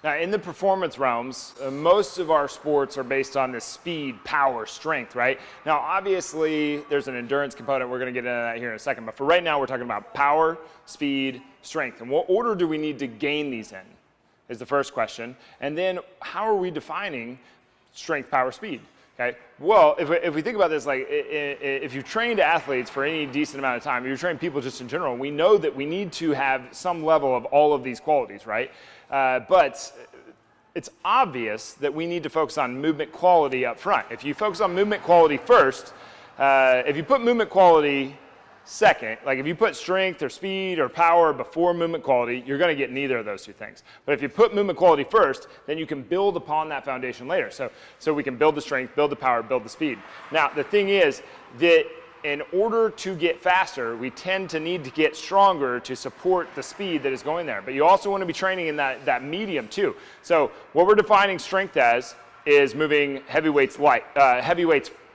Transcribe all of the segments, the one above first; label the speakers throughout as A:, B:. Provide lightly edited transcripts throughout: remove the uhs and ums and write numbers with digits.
A: Now, in the performance realms, most of our sports are based on this speed, power, strength, right? Now, obviously, there's an endurance component. We're going to get into that here in a second. But for right now, we're talking about power, speed, strength. And what order do we need to gain these in is the first question. And then how are we defining strength, power, speed? Okay. Well, if we think about this, like if you've trained athletes for any decent amount of time, you've trained people just in general, we know that we need to have some level of all of these qualities, right? But it's obvious that we need to focus on movement quality up front. If you focus on movement quality first, if you put movement quality second, like if you put strength or speed or power before movement quality, you're going to get neither of those two things. But if you put movement quality first, then you can build upon that foundation later. So we can build the strength, build the power, build the speed. Now, the thing is that in order to get faster, we tend to need to get stronger to support the speed that is going there. But you also want to be training in that medium too. So what we're defining strength as is moving heavyweights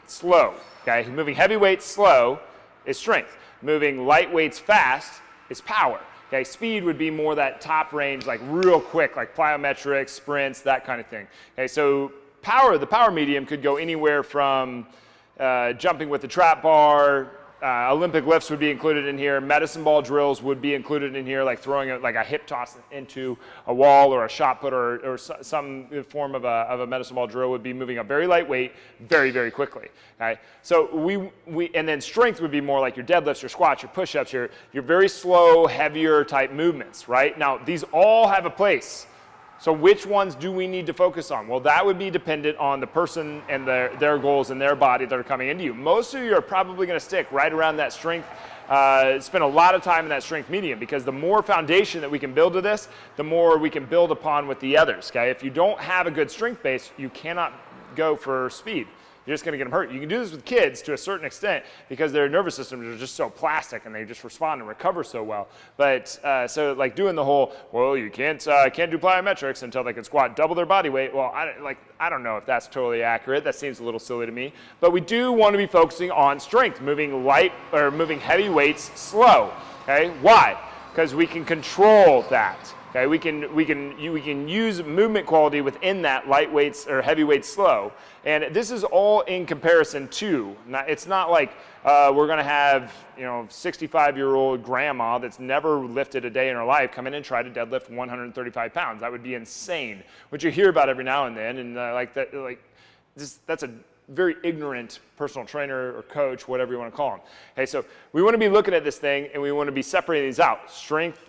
A: slow. Okay, moving heavyweights slow is strength. Moving lightweights fast is power. Okay, speed would be more that top range, like real quick, like plyometrics, sprints, that kind of thing. Okay, so power, the power medium could go anywhere from jumping with the trap bar, Olympic lifts would be included in here, medicine ball drills would be included in here, like throwing like a hip toss into a wall or a shot put or some form of a medicine ball drill would be moving a very lightweight very, very quickly. Okay? So and then strength would be more like your deadlifts, your squats, your push-ups, your very slow, heavier type movements, right? Now, these all have a place. So which ones do we need to focus on? Well, that would be dependent on the person and their goals and their body that are coming into you. Most of you are probably going to stick right around that strength, spend a lot of time in that strength medium, because the more foundation that we can build to this, the more we can build upon with the others. Okay? If you don't have a good strength base, you cannot go for speed. You're just going to get them hurt. You can do this with kids to a certain extent because their nervous systems are just so plastic and they just respond and recover so well. But so like doing the whole, well, you can't do plyometrics until they can squat double their body weight. Well, I don't know if that's totally accurate. That seems a little silly to me. But we do want to be focusing on strength, moving moving heavy weights slow. Okay, why? Because we can control that. Okay, we can use movement quality within that light weights or heavy weights slow, and this is all in comparison to. It's not like we're going to have 65-year-old grandma that's never lifted a day in her life come in and try to deadlift 135 pounds. That would be insane, which you hear about every now and then, and that's a very ignorant personal trainer or coach, whatever you want to call them. Okay, so we want to be looking at this thing and we want to be separating these out: strength,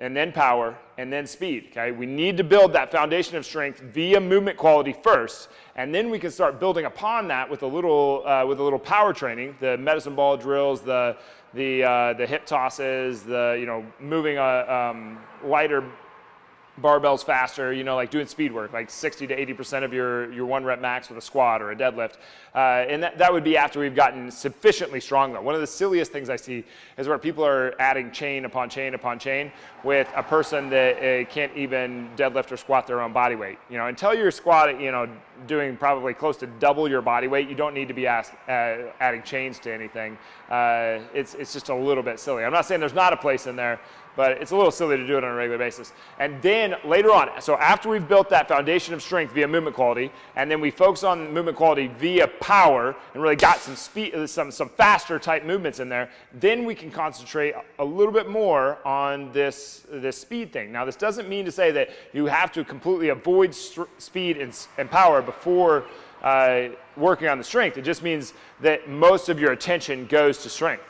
A: and then power, and then speed. Okay, we need to build that foundation of strength via movement quality first, and then we can start building upon that with a little power training, the medicine ball drills, the hip tosses, the moving lighter barbells faster, like doing speed work, like 60 to 80% of your 1 rep max with a squat or a deadlift. And that would be after we've gotten sufficiently strong though. One of the silliest things I see is where people are adding chain upon chain upon chain with a person that can't even deadlift or squat their own body weight. Until you're squatting, doing probably close to double your body weight, you don't need to be adding chains to anything. It's just a little bit silly. I'm not saying there's not a place in there, but it's a little silly to do it on a regular basis. And then later on, so after we've built that foundation of strength via movement quality, and then we focus on movement quality via power and really got some speed, some faster type movements in there, then we can concentrate a little bit more on this speed thing. Now, this doesn't mean to say that you have to completely avoid speed and power before working on the strength. It just means that most of your attention goes to strength.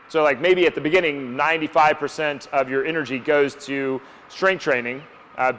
A: So like maybe at the beginning, 95% of your energy goes to strength training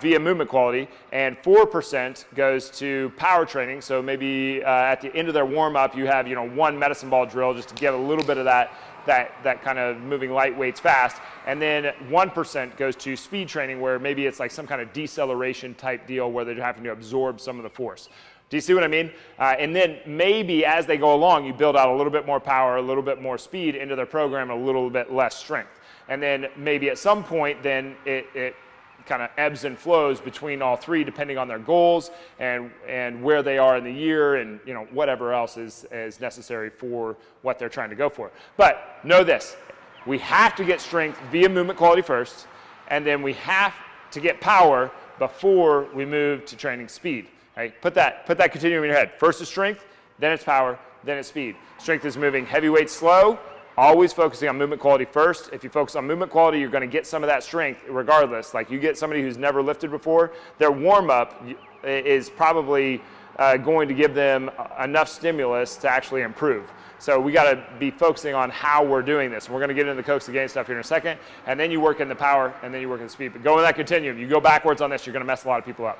A: via movement quality, and 4% goes to power training. So maybe at the end of their warm-up, you have 1 medicine ball drill just to get a little bit of that kind of moving light weights fast, and then 1% goes to speed training, where maybe it's like some kind of deceleration type deal where they're having to absorb some of the force. Do you see what I mean? And then maybe as they go along, you build out a little bit more power, a little bit more speed into their program, and a little bit less strength. And then maybe at some point, then it kind of ebbs and flows between all three, depending on their goals and where they are in the year, and whatever else is necessary for what they're trying to go for. But know this: we have to get strength via movement quality first, and then we have to get power before we move to training speed. Right? Put that continuum in your head. First is strength, then it's power, then it's speed. Strength is moving heavyweight slow, always focusing on movement quality first. If you focus on movement quality, you're going to get some of that strength regardless. Like you get somebody who's never lifted before, their warm-up is probably going to give them enough stimulus to actually improve. So we got to be focusing on how we're doing this. We're going to get into the coax to gain stuff here in a second, and then you work in the power, and then you work in the speed. But go in that continuum. You go backwards on this, you're going to mess a lot of people up.